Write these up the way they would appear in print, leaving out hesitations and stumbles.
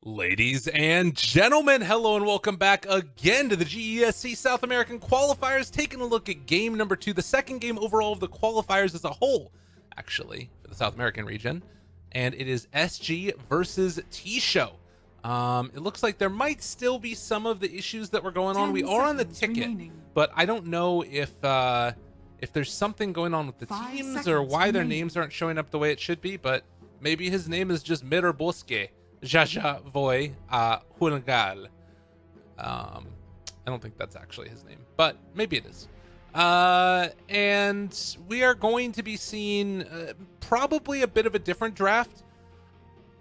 Ladies and gentlemen, hello and welcome back again to the GESC South American Qualifiers, taking a look at game number 2, the second game overall of the qualifiers as a whole, actually, for the South American region. And it is SG versus T-Show. It looks like there might still be some of the issues that were going on. We are on the ticket, remaining. But I don't know if there's something going on with the teams or why their names aren't showing up the way it should be, but maybe his name is just Mirror Bosque. Jaja Voy Hungal. I don't think that's actually his name, but maybe it is. And we are going to be seeing probably a bit of a different draft.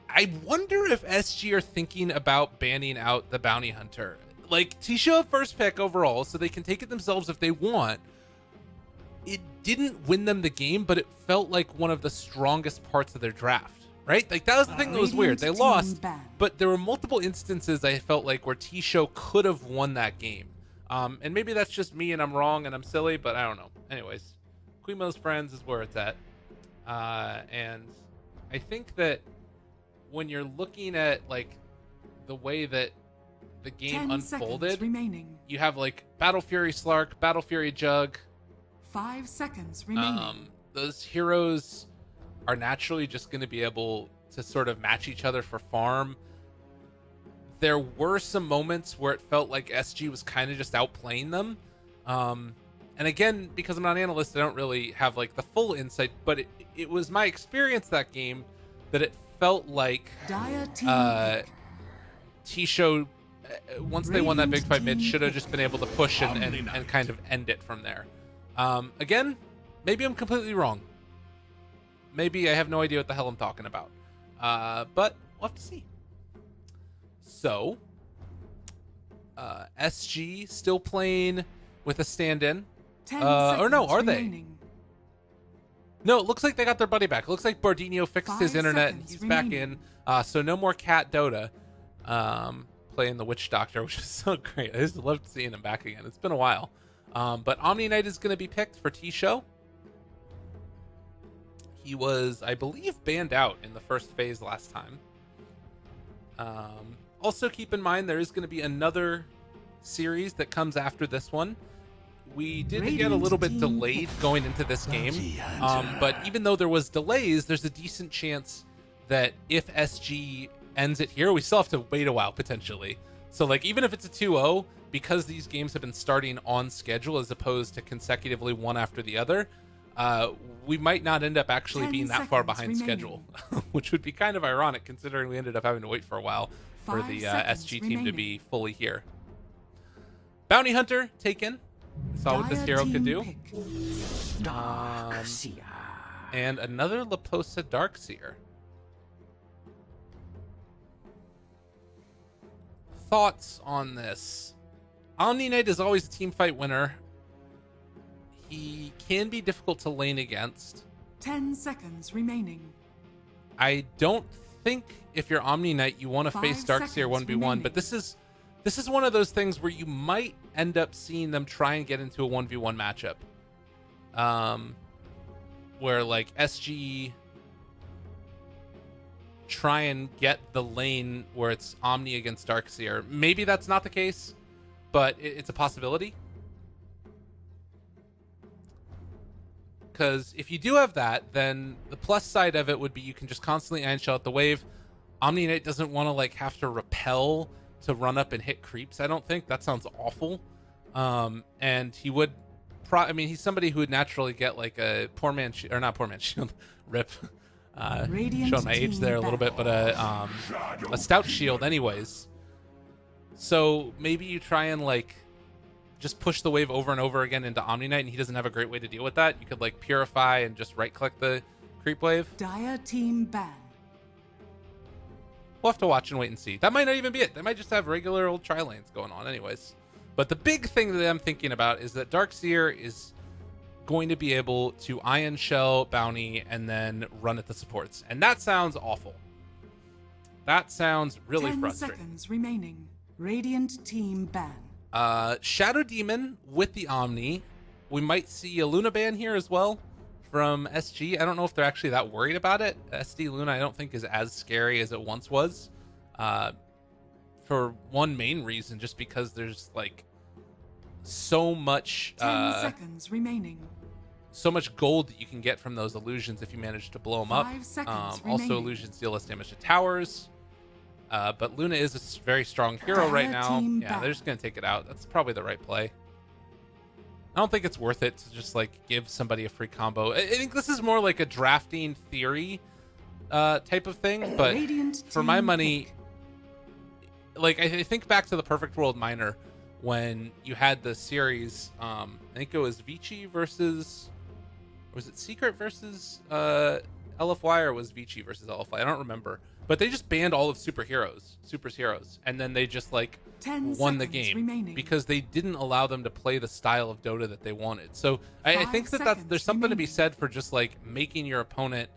I wonder if SG are thinking about banning out the bounty hunter. Like, T-Show first pick overall, so they can take it themselves if they want. It didn't win them the game, but it felt like one of the strongest parts of their draft. Right? Like, that was the thing that was weird. They lost, but there were multiple instances I felt like where T-Show could have won that game. And maybe that's just me and I'm wrong and I'm silly, but I don't know. Anyways, Quimo's Friends is where it's at. And I think that when you're looking at, like, the way that the game unfolded, you have, like, Battle Fury Slark, Battle Fury Jug. 5 seconds remaining. Those heroes are naturally just going to be able to sort of match each other for farm. There were some moments where it felt like SG was kind of just outplaying them. And again, because I'm not an analyst, I don't really have like the full insight, but it was my experience that game that it felt like T-Show, once they won that big fight mid, should have just been able to push and kind of end it from there. Again, maybe I'm completely wrong. Maybe I have no idea what the hell I'm talking about. But we'll have to see. So, SG still playing with a stand-in. Or no, are they? No, it looks like they got their buddy back. It looks like Bardinho fixed his internet and he's back in. So no more Cat Dota playing the Witch Doctor, which is so great. I just loved seeing him back again. It's been a while. But Omni Knight is going to be picked for T-Show. He was, I believe, banned out in the first phase last time. Also, keep in mind, there is going to be another series that comes after this one. We did get a little bit delayed going into this game. But even though there was delays, there's a decent chance that if SG ends it here, we still have to wait a while, potentially. So, like, even if it's a 2-0, because these games have been starting on schedule as opposed to consecutively one after the other, we might not end up actually being that far behind schedule, which would be kind of ironic considering we ended up having to wait for a while for the SG team to be fully here. Bounty Hunter taken. Saw what this hero could do. And another Laposa Darkseer. Thoughts on this? Omni Knight is always a team fight winner. He can be difficult to lane against. 10 seconds remaining. I don't think if you're Omni Knight you want to face Darkseer 1v1, remaining. But this is one of those things where you might end up seeing them try and get into a 1v1 matchup. Where like SG try and get the lane where it's Omni against Darkseer. Maybe that's not the case, but it's a possibility. Because if you do have that, then the plus side of it would be you can just constantly iron shell at the wave. Omni Knight doesn't want to like have to repel to run up and hit creeps. I don't think that sounds awful. And he would, I mean, he's somebody who would naturally get like a poor man or not poor man shield, rip. Showing my age there a little bit, but a stout shield anyways. So maybe you try and like just push the wave over and over again into Omni Knight, and he doesn't have a great way to deal with that. You could like purify and just right click the creep wave. Dire team ban. We'll have to watch and wait and see. That might not even be it. They might just have regular old tri lanes going on anyways. But the big thing that I'm thinking about is that Darkseer is going to be able to Iron Shell Bounty and then run at the supports. And that sounds awful. That sounds really 10 frustrating. 10 seconds remaining. Radiant team ban. Shadow Demon with the Omni. We might see a Luna ban here as well from SG. I don't know if they're actually that worried about it. SD Luna I don't think is as scary as it once was. for one main reason, just because there's like so much 10 seconds remaining. so much gold that you can get from those illusions if you manage to blow them up. 5 seconds Also, remaining. illusions deal less damage to towers. But Luna is a very strong hero right now. Team Yeah, back. they're just gonna take it out. That's probably the right play. I don't think it's worth it to just like give somebody a free combo. I think this is more like a drafting theory type of thing. But Radiant for my team money, pick. like I think back to the Perfect World Minor when you had the series. I think it was Vici versus, was it Secret versus LFY, or was Vici versus LFY? I don't remember. But they just banned all of Super's heroes, and then they just like 10 won the seconds game remaining. because they didn't allow them to play the style of Dota that they wanted. So I 5 think that seconds there's something to be remaining. said for just like making your opponent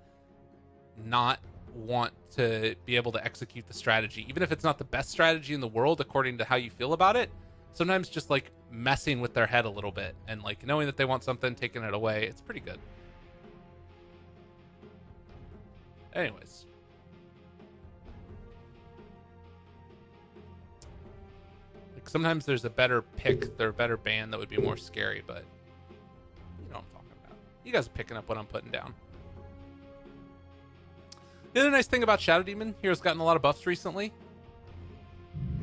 not want to be able to execute the strategy, even if it's not the best strategy in the world according to how you feel about it. Sometimes just like messing with their head a little bit and like knowing that they want something, taking it away. It's pretty good. Anyways. Like sometimes there's a better pick, there's a better band that would be more scary, but you know what I'm talking about. You guys are picking up what I'm putting down. The other nice thing about Shadow Demon, hero's gotten a lot of buffs recently.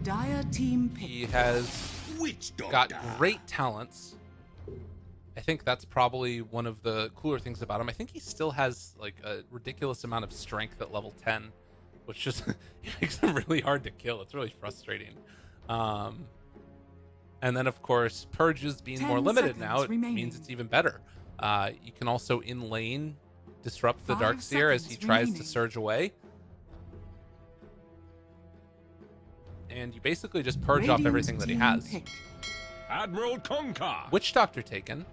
Dire team pick. He has got great talents. I think that's probably one of the cooler things about him. I think he still has like a ridiculous amount of strength at level 10, which just makes him really hard to kill. It's really frustrating. And then of course, purges being 10 more limited seconds now, it remaining. means it's even better. You can also in lane disrupt the 5 Darkseer as he seconds tries remaining. to surge away. And you basically just purge off Radiant everything that he team has. pick. Admiral Concar. Witch Doctor taken.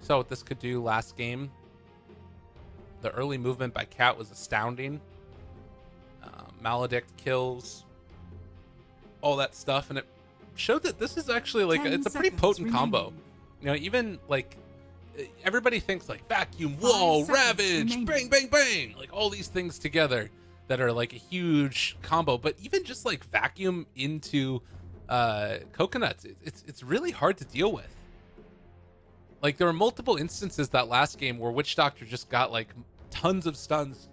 So what this could do last game, the early movement by Cat was astounding. Maledict kills, all that stuff, and it showed that this is actually like 10 it's a pretty seconds potent combo. remaining. You know, even like everybody thinks like vacuum, wall, 5 seconds ravage, remaining. bang, bang, bang, like all these things together that are like a huge combo. But even just like vacuum into coconuts, it's really hard to deal with. Like there were multiple instances that last game where Witch Doctor just got like tons of stuns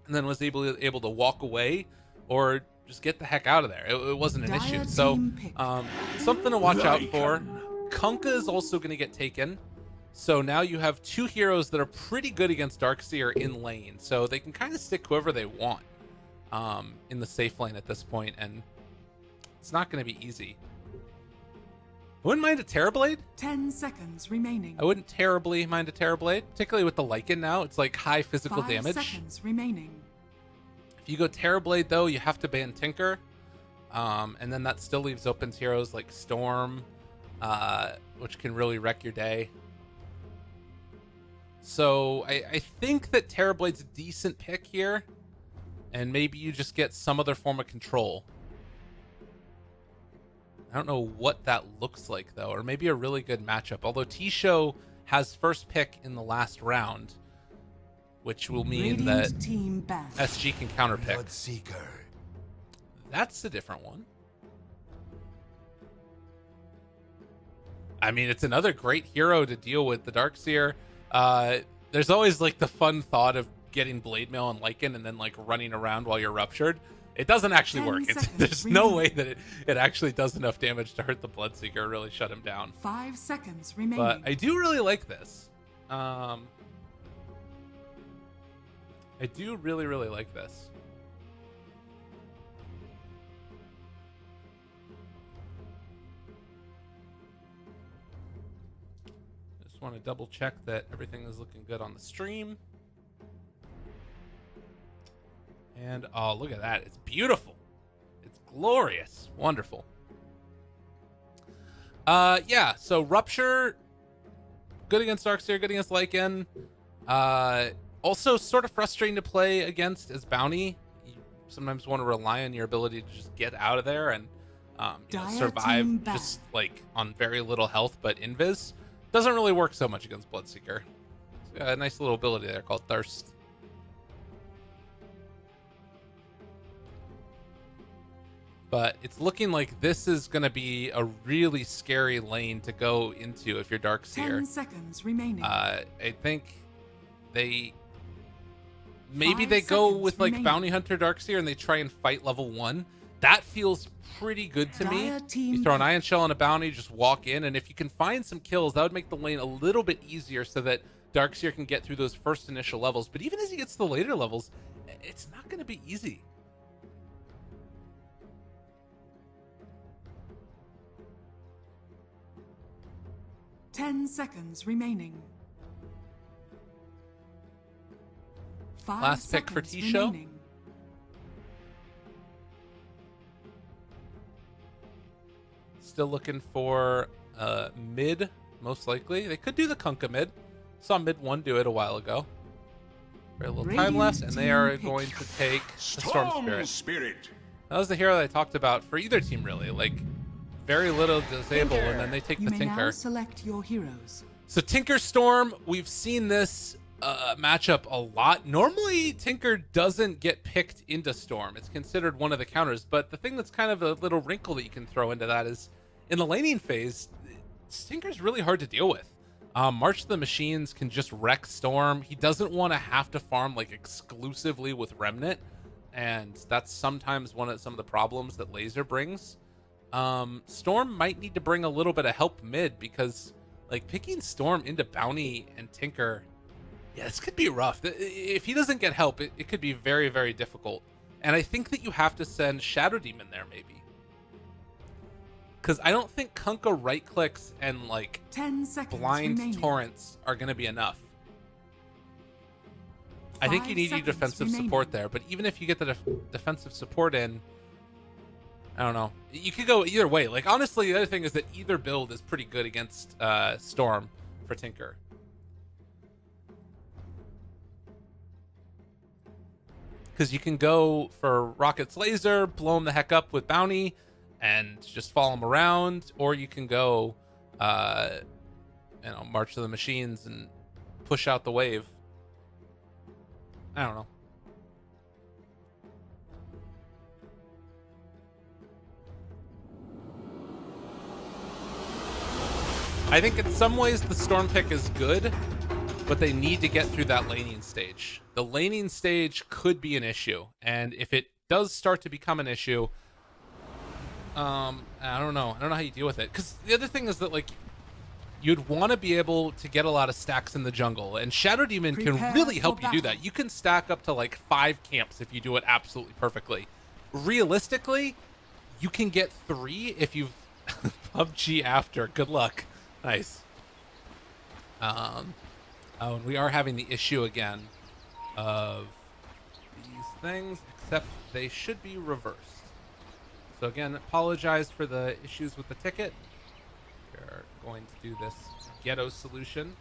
and then was able to walk away or just get the heck out of there. It wasn't an Dire issue. So team pick. something to watch out for. Kunkka is also going to get taken. So now you have two heroes that are pretty good against Darkseer in lane. So they can kind of stick whoever they want in the safe lane at this point, and it's not going to be easy. I wouldn't mind a Terrorblade. 10 seconds remaining. I wouldn't terribly mind a Terrorblade, particularly with the Lycan now. It's like high physical 5 damage. seconds remaining. If you go Terrorblade, though, you have to ban Tinker. And then that still leaves open heroes like Storm, which can really wreck your day. So I think that Terrorblade's a decent pick here. And maybe you just get some other form of control. I don't know what that looks like, though. Or maybe a really good matchup. Although T-Show has first pick in the last round, which will mean Radiant that team back. SG can counterpick. Bloodseeker. That's a different one. I mean, it's another great hero to deal with, the Darkseer. There's always like the fun thought of getting Blade Mail and Lycan and then like running around while you're ruptured. It doesn't actually 10 work. seconds There's no way remaining. that it actually does enough damage to hurt the Bloodseeker or really shut him down. 5 seconds remaining. But I do really like this. I do really, really like this. Just want to double check that everything is looking good on the stream. And oh, look at that. It's beautiful. It's glorious. Wonderful. Yeah, so Rupture, good against Darkseer, good against Lycan. Also sort of frustrating to play against as Bounty. You sometimes want to rely on your ability to just get out of there and Dire survive team back. just like on very little health, but Invis doesn't really work so much against Bloodseeker. It's got a nice little ability there called Thirst. But it's looking like this is going to be a really scary lane to go into if you're Darkseer. 10 seconds remaining. I think maybe 5 they go seconds with like remaining. Bounty Hunter Darkseer and they try and fight level 1. That feels pretty good to me. Dire team You throw an Ion Shell on a Bounty, just walk in, and if you can find some kills, that would make the lane a little bit easier so that Darkseer can get through those first initial levels. But even as he gets to the later levels, it's not going to be easy. Ten seconds remaining. 5 Last pick for seconds T-Show. remaining. Still looking for mid, most likely. They could do the Kunkka mid. Saw mid 1 do it a while ago. Very little time left, and they are going to take the Storm Spirit. That was the hero that I talked about for either team, really. Like, very little disable, and then they take You the may Tinker. now select your heroes. So Tinker Storm, we've seen this matchup a lot. Normally, Tinker doesn't get picked into Storm. It's considered one of the counters, but the thing that's kind of a little wrinkle that you can throw into that is, in the laning phase, Tinker's really hard to deal with. March of the Machines can just wreck Storm. He doesn't want to have to farm like exclusively with Remnant, and that's sometimes some of the problems that Laser brings. Storm might need to bring a little bit of help mid, because like picking Storm into Bounty and Tinker, yeah, this could be rough. If he doesn't get help, it could be very, very difficult. And I think that you have to send Shadow Demon there, maybe. Because I don't think Kunkka right clicks and like 10 seconds blind remaining. torrents are going to be enough. I think you 5 need your seconds defensive remaining. support there, but even if you get the defensive support in, I don't know. You could go either way. Like, honestly, the other thing is that either build is pretty good against Storm for Tinker. Because you can go for Rocket's Laser, blow him the heck up with Bounty, and just follow him around, or you can go, March of the Machines and push out the wave. I don't know. I think in some ways the Storm pick is good, but they need to get through that laning stage. The laning stage could be an issue, and if it does start to become an issue, I don't know how you deal with it. Because the other thing is that, like, you'd want to be able to get a lot of stacks in the jungle, and Shadow Demon can Prepare really for help you do battle. that. You can stack up to like 5 camps if you do it absolutely perfectly. Realistically, you can get 3 if you've PUBG after. Good luck. Nice. And we are having the issue again of these things, except they should be reversed. So again, apologize for the issues with the ticket. We're going to do this ghetto solution.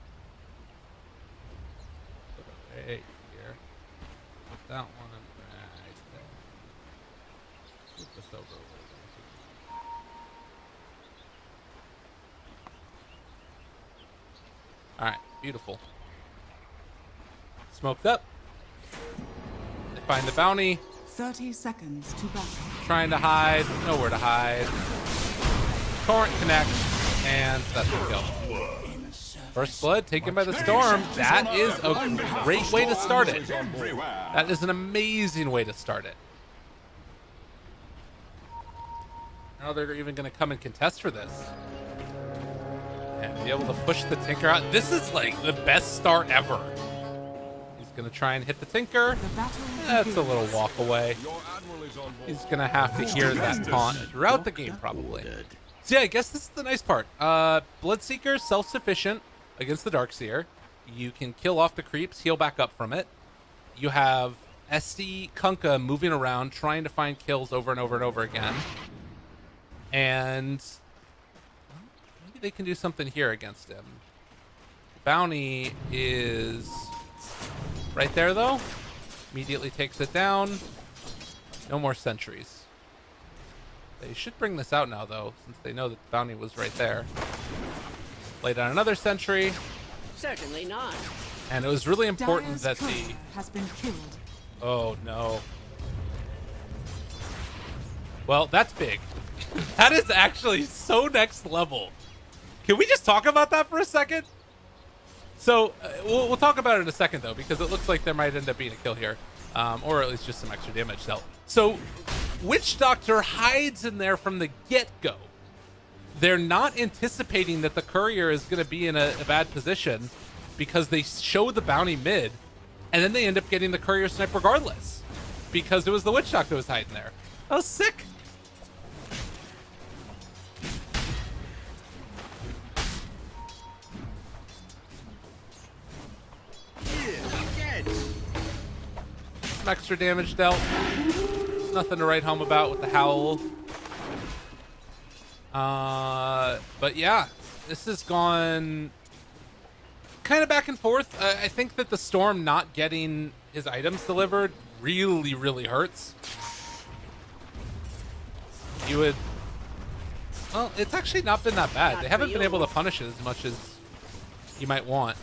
Put it right here. Put that one right there. Move this over a little bit. Alright, beautiful. Smoked up. They find the bounty. 30 seconds to battle. Trying to hide. Nowhere to hide. Torrent connect. And that's the kill. First blood taken by the Storm. That is a great way to start it. That is an amazing way to start it. Now they're even going to come and contest for this. And be able to push the Tinker out. This is like the best start ever. He's going to try and hit the Tinker. The battle That's a begins. little walk away. He's going to have to hear that taunt throughout the game, probably. So yeah, I guess this is the nice part. Bloodseeker, self-sufficient against the Darkseer. You can kill off the creeps, heal back up from it. You have SD Kunkka moving around, trying to find kills over and over and over again. And maybe they can do something here against him. Bounty is right there, though. Immediately takes it down. No more sentries. They should bring this out now, though, since they know that the bounty was right there. Lay down another sentry. Certainly not. And it was really important Dire's that courier has been killed. Oh, no. Well, that's big. That is actually so next level. Can we just talk about that for a second? So we'll talk about it in a second, though, because it looks like there might end up being a kill here, or at least just some extra damage dealt. So Witch Doctor hides in there from the get-go. They're not anticipating that the courier is going to be in a bad position because they show the bounty mid, and then they end up getting the courier snipe regardless because it was the Witch Doctor who was hiding there. That was sick. Some extra damage dealt. Nothing to write home about with the howl. But yeah, this has gone kind of back and forth. I think that the Storm not getting his items delivered really, really hurts. You would... Well, it's actually not been that bad. They haven't been able to punish it as much as you might want.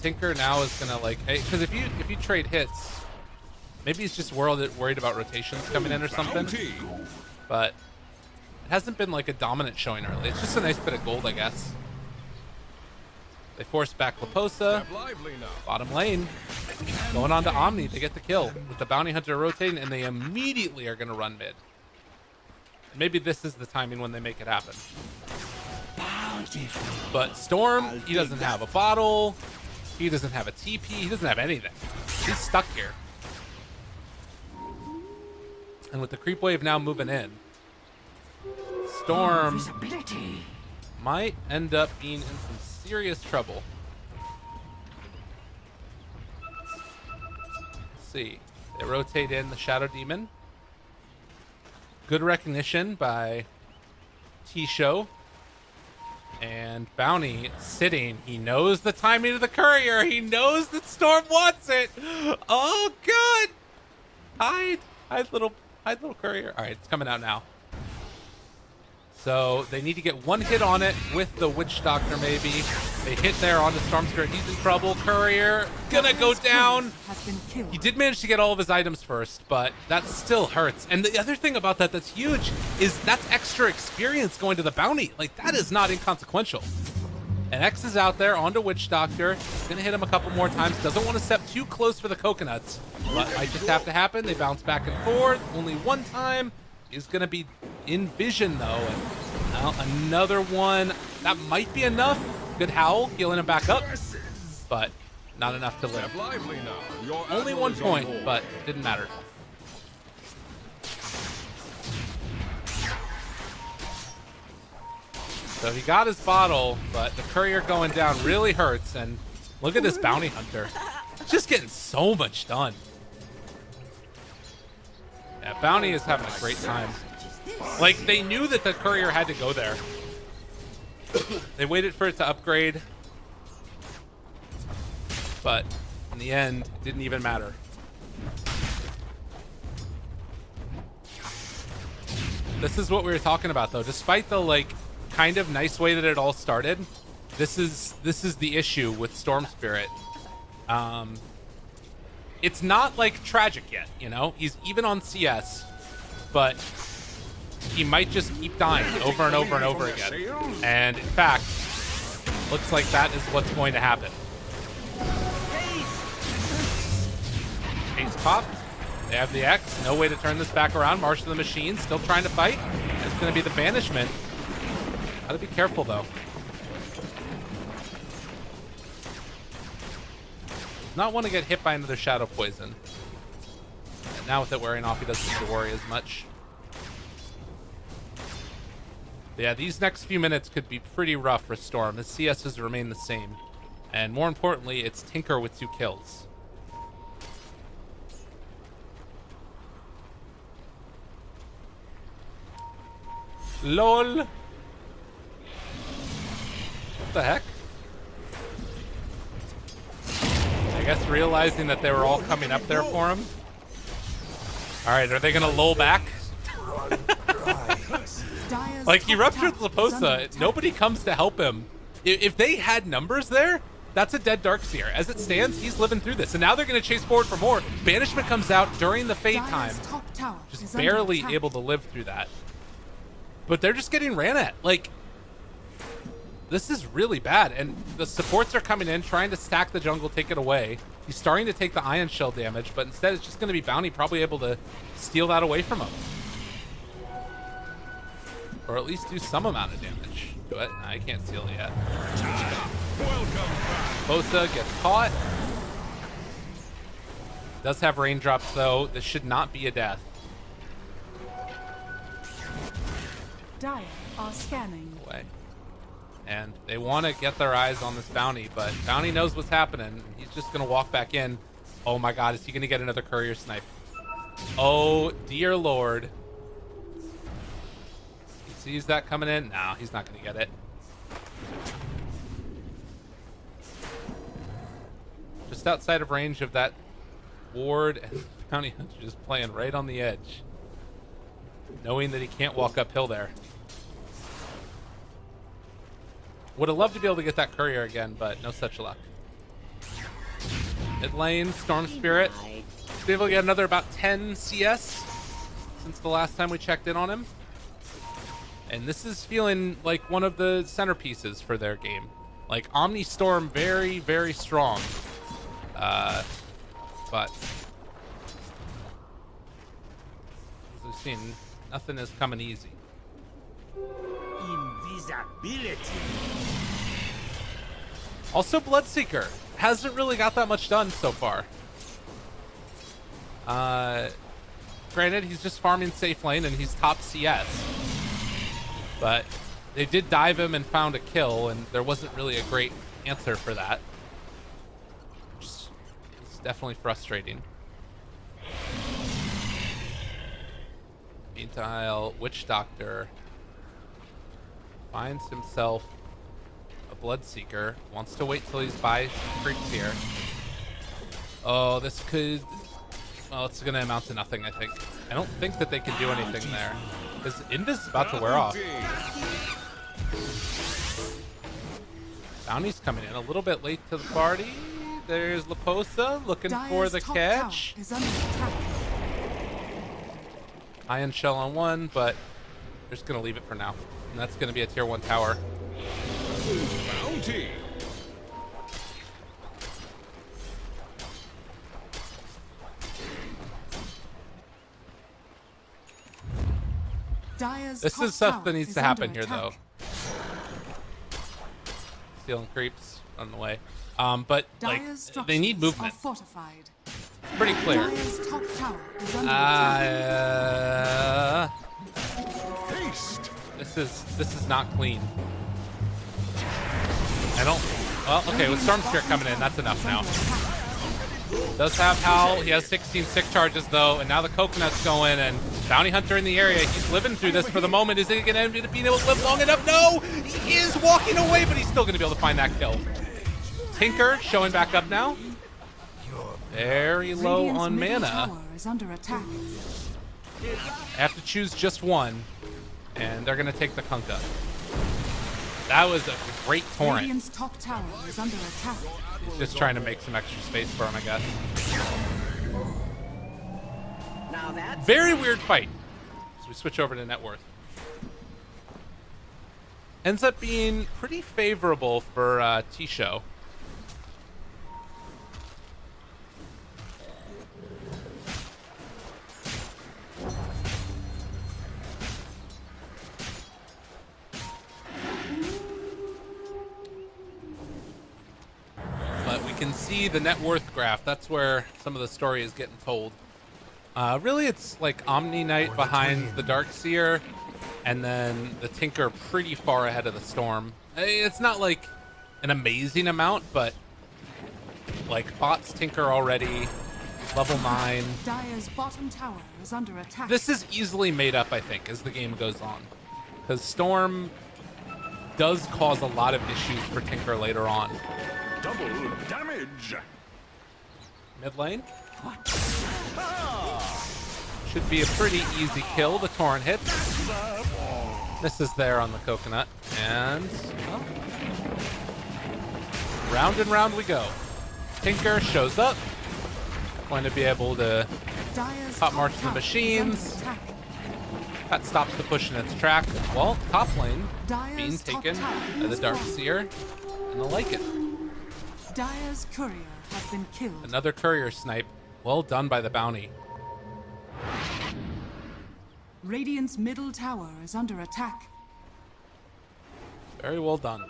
Tinker now is gonna like, because if you trade hits, maybe he's just worried about rotations coming in or something. But it hasn't been like a dominant showing early. It's just a nice bit of gold, I guess. They force back Laposa. Bottom lane. Going on to Omni to get the kill with the Bounty Hunter rotating, and they immediately are gonna run mid. Maybe this is the timing when they make it happen. But Storm, he doesn't have a bottle. He doesn't have a TP. He doesn't have anything. He's stuck here. And with the creep wave now moving in, Storm might end up being in some serious trouble. Let's see. They rotate in the Shadow Demon. Good recognition by T-Show. And Bounty sitting. He knows the timing of the courier. He knows that Storm wants it. Oh, God. Hide, little courier. All right, it's coming out now. So they need to get one hit on it with the Witch Doctor, maybe. They hit there on the Storm Spirit. He's in trouble. Courier gonna go down. He did manage to get all of his items first, but that still hurts. And the other thing about that that's huge is that's extra experience going to the bounty. Like, that is not inconsequential. And X is out there onto Witch Doctor. He's gonna hit him a couple more times. Doesn't want to step too close for the coconuts, but might just have to happen. They bounce back and forth. Only one time. Is going to be in vision, though. And now another one. That might be enough. Good howl, healing him back up. But not enough to live. Only 1 point, but didn't matter. So he got his bottle, but the courier going down really hurts. And look at this Bounty Hunter. Just getting so much done. Yeah, Bounty is having a great time. Like, they knew that the courier had to go there. They waited for it to upgrade. But in the end, it didn't even matter. This is what we were talking about, though. Despite the, like, kind of nice way that it all started, this is the issue with Storm Spirit. It's not like tragic yet, you know? He's even on CS, but he might just keep dying over and over and over again. And in fact, looks like that is what's going to happen. Ace popped. They have the X. No way to turn this back around. March of the Machine still trying to fight. And it's going to be the banishment. Gotta be careful, though. Not want to get hit by another Shadow Poison. And now with it wearing off, he doesn't need to worry as much. But yeah, these next few minutes could be pretty rough for Storm. His CSs remain the same. And more importantly, it's Tinker with 2 kills. LOL. What the heck? I guess realizing that they were all coming up there for him. All right, are they gonna lull back? Like, he ruptured Laposa. Nobody comes to help him. If they had numbers there, that's a dead Darkseer. As it stands, he's living through this. And now they're gonna chase forward for more. Banishment comes out during the fade time. Just is under barely attack. able to live through that. But they're just getting ran at. Like, this is really bad. And the supports are coming in, trying to stack the jungle, take it away. He's starting to take the Ion Shell damage, but instead it's just going to be Bounty probably able to steal that away from him. Or at least do some amount of damage. But I can't steal it yet. Bosa gets caught. Does have raindrops though. This should not be a death. Dire are scanning. Away. And they want to get their eyes on this Bounty, but Bounty knows what's happening. He's just going to walk back in. Oh my god, is he going to get another courier snipe? Oh dear lord. He sees that coming in. No, he's not going to get it. Just outside of range of that ward, and Bounty Hunter just playing right on the edge, knowing that he can't walk uphill there. Would have loved to be able to get that courier again, but no such luck. Mid lane, Storm Spirit. Been able to get another about 10 CS since the last time we checked in on him. And this is feeling like one of the centerpieces for their game. Like, Omni Storm, very, very strong. But as we've seen, nothing is coming easy. Invisibility. Also, Bloodseeker hasn't really got that much done so far. Granted, he's just farming safe lane and he's top CS. But they did dive him and found a kill, and there wasn't really a great answer for that. Which is definitely frustrating. Meanwhile, Witch Doctor finds himself a Bloodseeker. Wants to wait till he's by some creeps here. Oh, this could... Well, it's going to amount to nothing, I think. I don't think that they can do anything there. Because Invis is about to wear off. Bounty's coming in a little bit late to the party. There's Laposa looking for the catch. Is under attack. Ion Shell on one, but they're just going to leave it for now. And that's going to be a tier 1 tower. Bounty. Dire's This top is stuff tower that needs is to happen under here, though. attack. Stealing creeps on the way. But, like, Dire's they need structures movement. are fortified. It's pretty clear. Dire's top tower is under attack. Haste. This is not clean. I don't... Well, okay, with Storm Spirit coming in, that's enough now. Does have Howl. He has 16 sick charges, though, and now the Coconut's going, and Bounty Hunter in the area. He's living through this for the moment. Is he going to end up being able to live long enough? No! He is walking away, but he's still going to be able to find that kill. Tinker showing back up now. Very low Radiant's on middle mana. tower is under attack. I have to choose just one, and they're going to take the Kunkka. That was a great torrent. Radiant's top tower is under attack. He's just trying to make some extra space for him, I guess. Now that's Very weird fight. As we switch over to net worth. Ends up being pretty favorable for T-Show. But we can see the net worth graph. That's where some of the story is getting told. Really, it's like Omni Knight behind the Darkseer, and then the Tinker pretty far ahead of the Storm. It's not like an amazing amount, but like bots Tinker already, level 9. Dire's bottom tower is under attack. This is easily made up, I think, as the game goes on. Because Storm does cause a lot of issues for Tinker later on. Double damage. Mid lane. Should be a pretty easy kill. The Torrent hits. Misses there on the Coconut. And well, round and round we go. Tinker shows up. going to be able to Dire's top top march the tower is machines. under attack. That stops the push in its track. Well, top lane Dire's being top taken tower by the is Dark falling. Seer, and I like it. Dire's courier has been killed. Another courier snipe. Well done by the bounty. Radiant's middle tower is under attack. Very well done.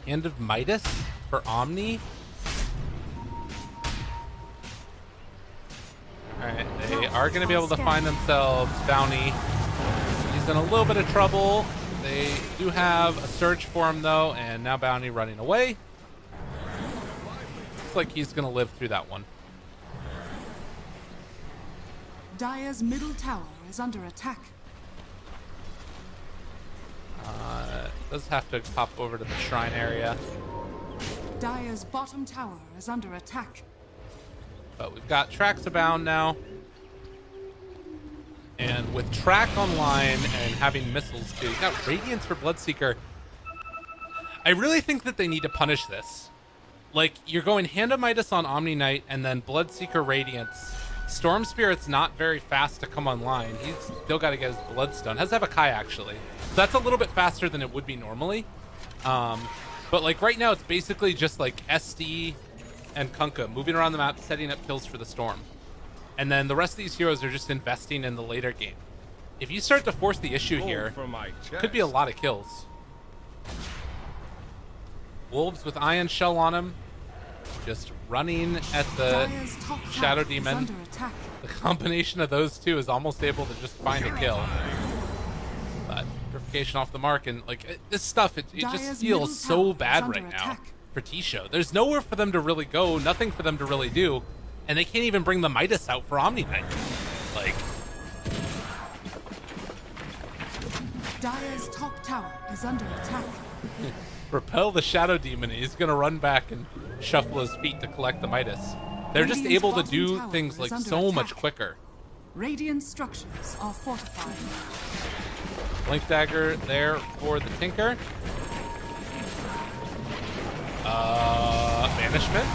Hand of Midas for Omni. Alright, they are going to be able to find themselves bounty. He's in a little bit of trouble. They do have a search for him though, and now bounty running away. Looks like he's going to live through that one. Dire's middle tower is under attack. Does have to pop over to the shrine area, Dire's bottom tower is under attack. but we've got tracks abound now. And with track online and having missiles too, you got Radiance for Bloodseeker. I really think that they need to punish this. Like, you're going Hand of Midas on Omni Knight and then Bloodseeker Radiance. Storm Spirit's not very fast to come online. He's still got to get his Bloodstone. Has to have a Kai, actually. So that's a little bit faster than it would be normally. But, like, right now, it's basically just, like, SD and Kunkka moving around the map, setting up kills for the Storm. And then the rest of these heroes are just investing in the later game. If you start to force the issue here, For my could be a lot of kills. Wolves with Ion Shell on him. Just running at the Dire's top tower Shadow is Demon. under attack. The combination of those two is almost able to just find a kill. But purification off the mark, and like this stuff, it just Dire's middle feels tower so is bad under right now attack. for T-Show. There's nowhere for them to really go, nothing for them to really do, and they can't even bring the Midas out for Omni Knight. Like, Dire's top tower is under attack. repel the Shadow Demon, and he's gonna run back and shuffle his feet to collect the Midas. They're just Radiant's able to bottom do tower things is like under so much attack. quicker. Radiant structures are fortified. Blink Dagger there for the Tinker. Banishment.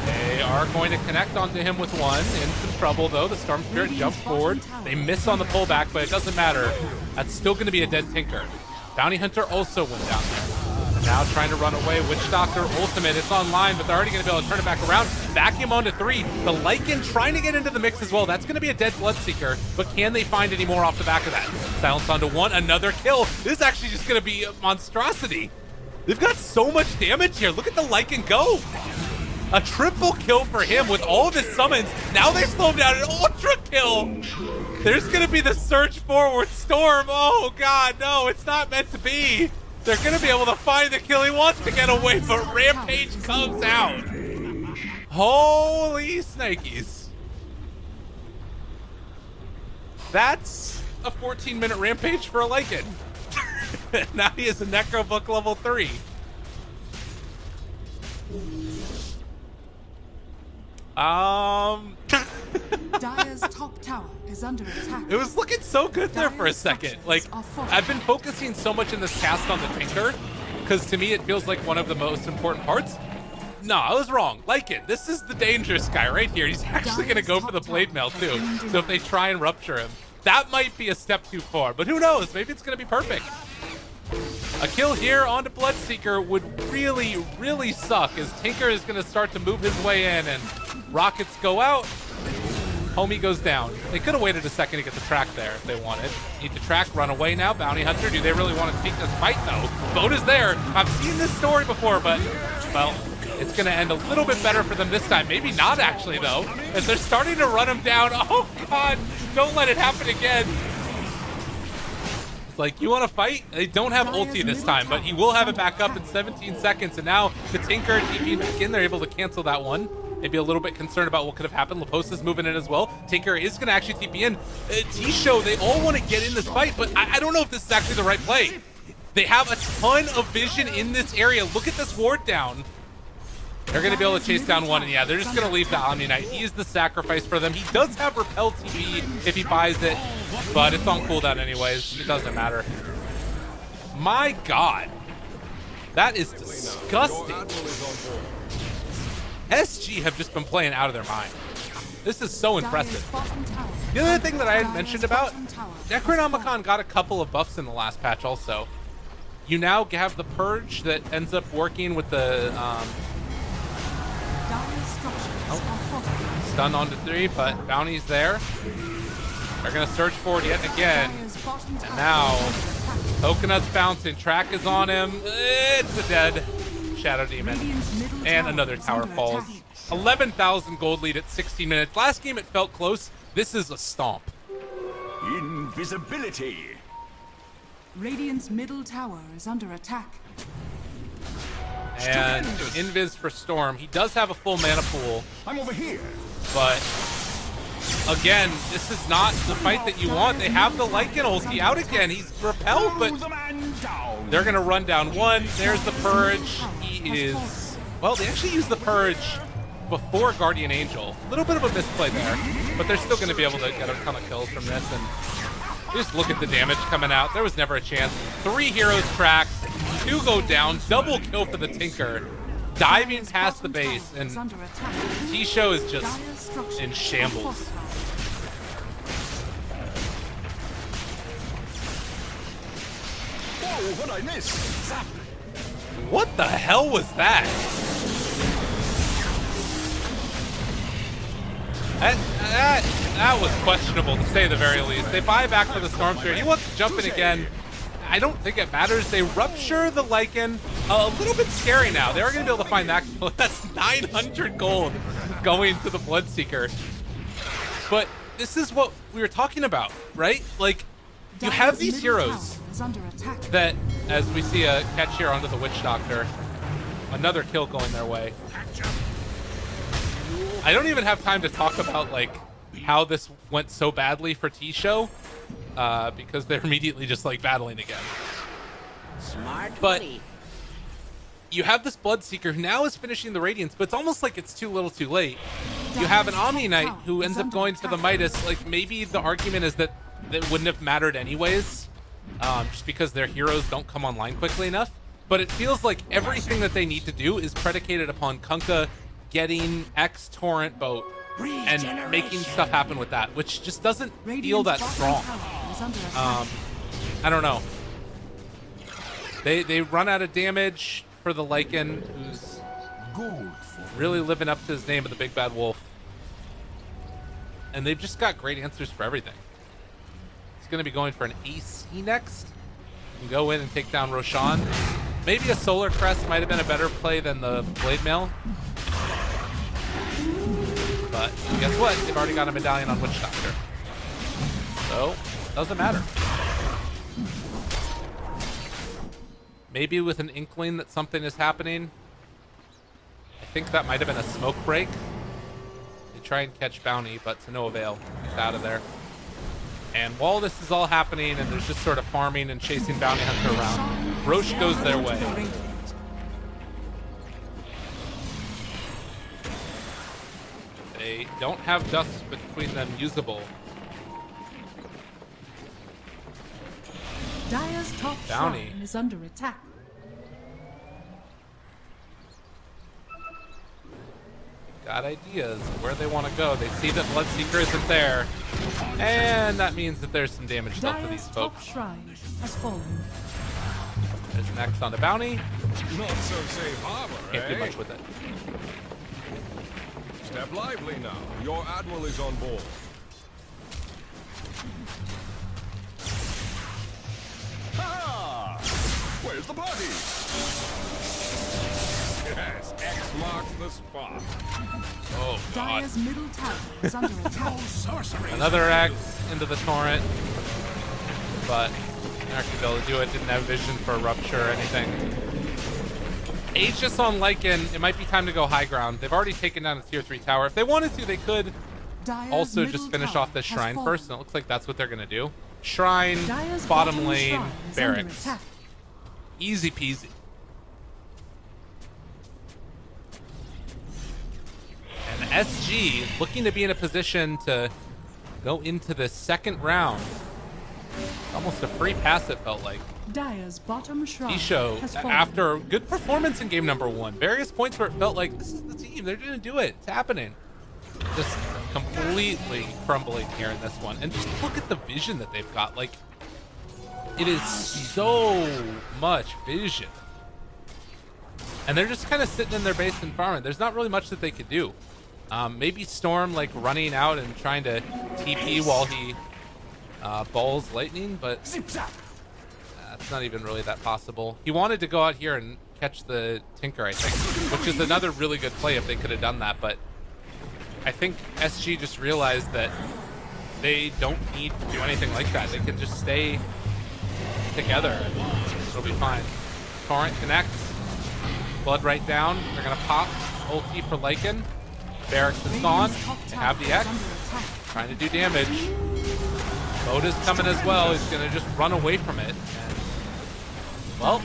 They are going to connect onto him with one. In some trouble though. The Storm Spirit jumps forward. They miss on the pullback, but it doesn't matter. That's still going to be a dead Tinker. Bounty Hunter also went down there. Now trying to run away. Witch Doctor ultimate. It's online, but they're already going to be able to turn it back around. Vacuum onto 3. The Lycan trying to get into the mix as well. That's going to be a dead Bloodseeker, but can they find any more off the back of that? Silence onto 1. Another kill. This is actually just going to be a monstrosity. They've got so much damage here. Look at the Lycan go. A triple kill for him with all of his summons. Now they slow him down. An ultra kill. There's going to be the surge forward Storm. Oh, God, no. It's not meant to be. They're going to be able to find the kill. He wants to get away, but Rampage comes out. Holy snakies. That's a 14-minute Rampage for a Lycan. Now he is a Necrobook level 3. Dire's top tower is under attack. It was looking so good there for a second. Like, I've been focusing so much in this cast on the Tinker, because to me it feels like one of the most important parts. No, I was wrong. Lycan, this is the dangerous guy right here. He's actually going to go for the Blade Mail too. So if they try and rupture him, that might be a step too far. But who knows? Maybe it's going to be perfect. A kill here onto Bloodseeker would really, really suck, as Tinker is going to start to move his way in, and rockets go out. Homie goes down. They could have waited a second to get the track there if they wanted. Need to track, run away now. Bounty Hunter, do they really want to take this fight? No. Boat is there. I've seen this story before, but, well, it's going to end a little bit better for them this time. Maybe not, actually, though, as they're starting to run him down. Oh, God. Don't let it happen again. It's like, you want to fight? They don't have ulti this time, but he will have it back up in 17 seconds. And now the Tinker TPing back in. They're able to cancel that one. Maybe a little bit concerned about what could have happened. Leposa's moving in as well. Tinker is going to actually TP in. T-Show, they all want to get in this fight, but I don't know if this is actually the right play. They have a ton of vision in this area. Look at this ward down. They're going to be able to chase down one, and yeah, they're just going to leave the Omni Knight. He is the sacrifice for them. He does have Repel TP if he buys it, but it's on cooldown anyways. It doesn't matter. My God. That is Your disgusting. admiral is on board. SG have just been playing out of their mind. This is so impressive. Dire's bottom tower The other is thing under that I had attack. mentioned Dire's about, bottom tower has fallen. Necronomicon got a couple of buffs in the last patch also. You now have the Purge that ends up working with the Dire's structures are fortified. stun onto 3, but Bounty's there. They're going to search for it yet again. Dire's bottom tower now- is under attack. Coconut's bouncing. Track is on him. It's a dead Shadow Demon. Radiant's middle And tower another is tower under falls. attack. 11,000 gold lead at 16 minutes. Last game it felt close. This is a stomp. Invisibility. Radiant's middle tower is under attack. And Invis for Storm. He does have a full mana pool, I'm over here. but again, this is not the fight that you want. They have the Lycan ulti out again. He's repelled, but Throw the man down. they're going to run down one. There's the Purge. He is... Well, they actually used the Purge before Guardian Angel. A little bit of a misplay there, but they're still going to be able to get a ton of kills from this. And just look at the damage coming out. There was never a chance. 3 heroes tracked, 2 go down, double kill for the Tinker, diving past the base, and T-Show is just in shambles. Whoa, what'd I miss? Zap. What the hell was that? That was questionable, to say the very least. They buy back for the Storm Spirit. He wants to jump in again. I don't think it matters. They rupture the Lycan. A little bit scary now. They are going to be able to find that kill. That's 900 gold going to the Bloodseeker. But this is what we were talking about, right? Like, you have these heroes that, as we see a catch here onto the Witch Doctor, another kill going their way. I don't even have time to talk about like how this went so badly for T-Show, because they're immediately just like battling again. Smart But money. you have this Bloodseeker who now is finishing the Radiance, but it's almost like it's too little too late. You have an Omni Knight who ends up going for the Midas. Like, maybe the argument is that it wouldn't have mattered anyways, just because their heroes don't come online quickly enough. But it feels like everything that they need to do is predicated upon Kunkka getting X Torrent Boat and making stuff happen with that, which just doesn't feel that strong. I don't know. They run out of damage for the Lycan, who's really living up to his name of the Big Bad Wolf. And they've just got great answers for everything. He's going to be going for an AC next. Can go in and take down Roshan. Maybe a Solar Crest might have been a better play than the Blade Mail. But guess what? They've already got a medallion on Witch Doctor. So, doesn't matter. Maybe with an inkling that something is happening. I think that might have been a smoke break. They try and catch Bounty, but to no avail. He's out of there. And while this is all happening and there's just sort of farming and chasing Bounty Hunter around, Roche goes their way. They don't have dust between them usable. Dire's top Bounty. shrine is under attack. Got ideas of where they want to go. They see that Bloodseeker isn't there. And that means that there's some damage dealt to Dire's these top folks. shrine has fallen. There's an X on the Bounty. Not so safe harbor, Can't do eh? much with it. Step lively now. Your admiral is on board. Ha! Where's the party? Yes, X marks the spot. Oh, God. Dire's middle tower is under attack. Sorcery. Another X into the Torrent. But they're not going to be able to do it. Didn't have vision for a Rupture or anything. Aegis on Lycan, it might be time to go high ground. They've already taken down a tier 3 tower. If they wanted to, they could Dire's also middle just finish tower off this has shrine fallen. first, and it looks like that's what they're going to do. Shrine, Dire's bottom lane, shrine is under barracks. attack. Easy peasy. And SG looking to be in a position to go into the second round. Almost a free pass, it felt like. Dire's bottom shrine Show, has fallen. after a good performance in game number 1, various points where it felt like this is the team, they're gonna do it, it's happening. Just completely crumbling here in this one. And just look at the vision that they've got. Like, it is so much vision. And they're just kind of sitting in their base and farming. There's not really much that they could do. Maybe Storm, like, running out and trying to TP while he balls lightning, but that's not even really that possible. He wanted to go out here and catch the Tinker, I think, which is another really good play if they could have done that, but I think SG just realized that they don't need to do anything like that. They can just stay together. It'll be fine. Torrent connects. Blood right down. They're going to pop. Ulti for Lycan. Barracks is gone. They have the X. Trying to do damage. Boat is coming as well. He's going to just run away from it. And, well,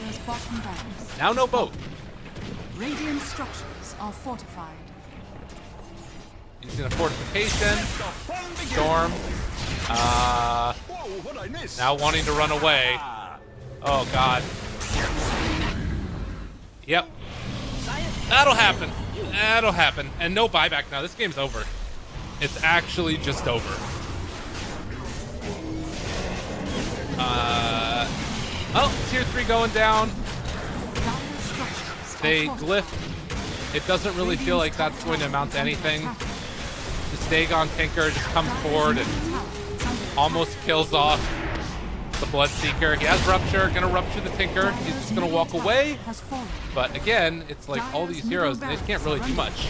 now no boat. Radiant structures are fortified. Using a fortification. Storm. Now wanting to run away. Oh, God. Yep. That'll happen. That'll happen. And no buyback now. This game's over. It's actually just over. Oh, tier 3 going down. They glyph. It doesn't really feel like that's going to amount to anything. The Dagon Tinker just comes forward and almost kills off the Bloodseeker. He has Rupture, gonna Rupture the Tinker. He's just gonna walk away. But again, it's like all these heroes, they can't really do much.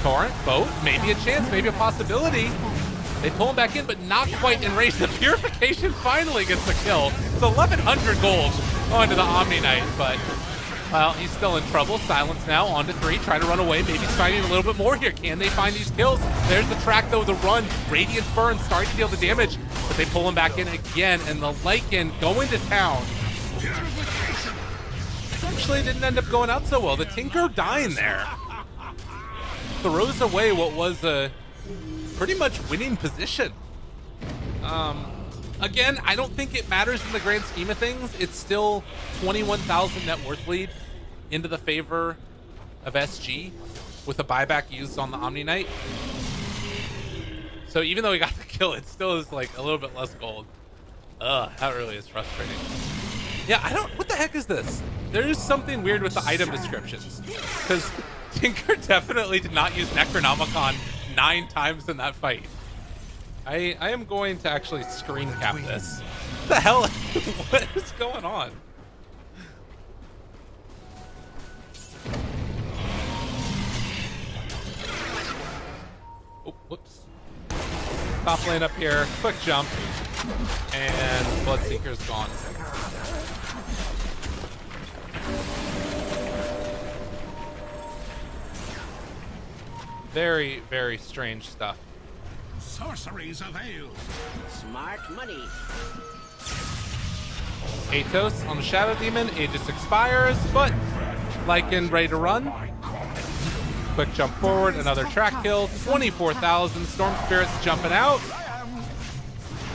Torrent, Boat, maybe a chance, maybe a possibility. They pull him back in, but not quite in range. The Purification finally gets the kill. It's 1,100 gold going to the Omni Knight, but well, he's still in trouble. Silence now, on to 3, trying to run away. Maybe he's finding a little bit more here. Can they find these kills? There's the track, though, the run. Radiant Burn starting to deal the damage, but they pull him back in again, and the Lycan going to town. Actually didn't end up going out so well. The Tinker dying there throws away what was a pretty much winning position. Again, I don't think it matters in the grand scheme of things. It's still 21,000 net worth lead into the favor of SG with a buyback used on the Omni Knight. So even though he got the kill, it still is like a little bit less gold. Ugh, that really is frustrating. Yeah, what the heck is this? There is something weird with the item descriptions. Because Tinker definitely did not use Necronomicon 9 times in that fight. I am going to actually screen cap this. What the hell? What is going on? Oh, whoops. Top lane up here. Quick jump. And Bloodseeker's gone. Very, very strange stuff. Sorceries avail. Smart money. Atos on the Shadow Demon. Aegis expires, but Lycan ready to run. Quick jump forward, another track kill. 24,000. Storm Spirit's jumping out.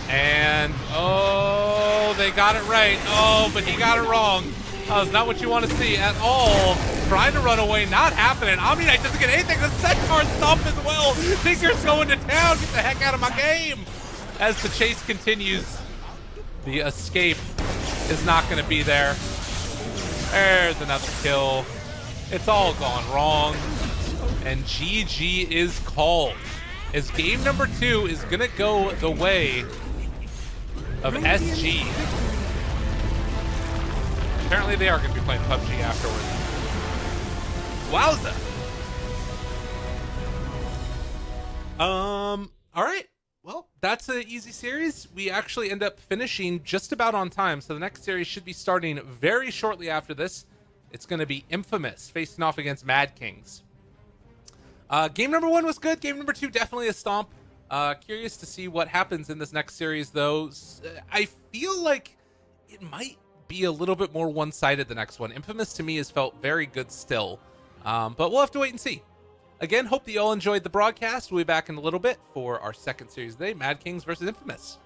And, oh, they got it right. Oh, but he got it wrong. That was not what you want to see at all. Trying to run away, not happening. Omni Knight doesn't get anything. The Centaur stomp as well. Tinker's going to town. Get the heck out of my game. As the chase continues, the escape is not going to be there. There's another kill. It's all gone wrong. And GG is called. As game number 2 is going to go the way of SG. Apparently they are going to be playing PUBG afterwards. Wowza. All right. Well, that's an easy series. We actually end up finishing just about on time. So the next series should be starting very shortly after this. It's going to be Infamous facing off against Mad Kings. Game number 1 was good. Game number 2, definitely a stomp. Curious to see what happens in this next series, though. I feel like it might be a little bit more one-sided the next one. Infamous to me has felt very good still. But we'll have to wait and see. Again, hope that you all enjoyed the broadcast. We'll be back in a little bit for our second series today, Mad Kings versus Infamous.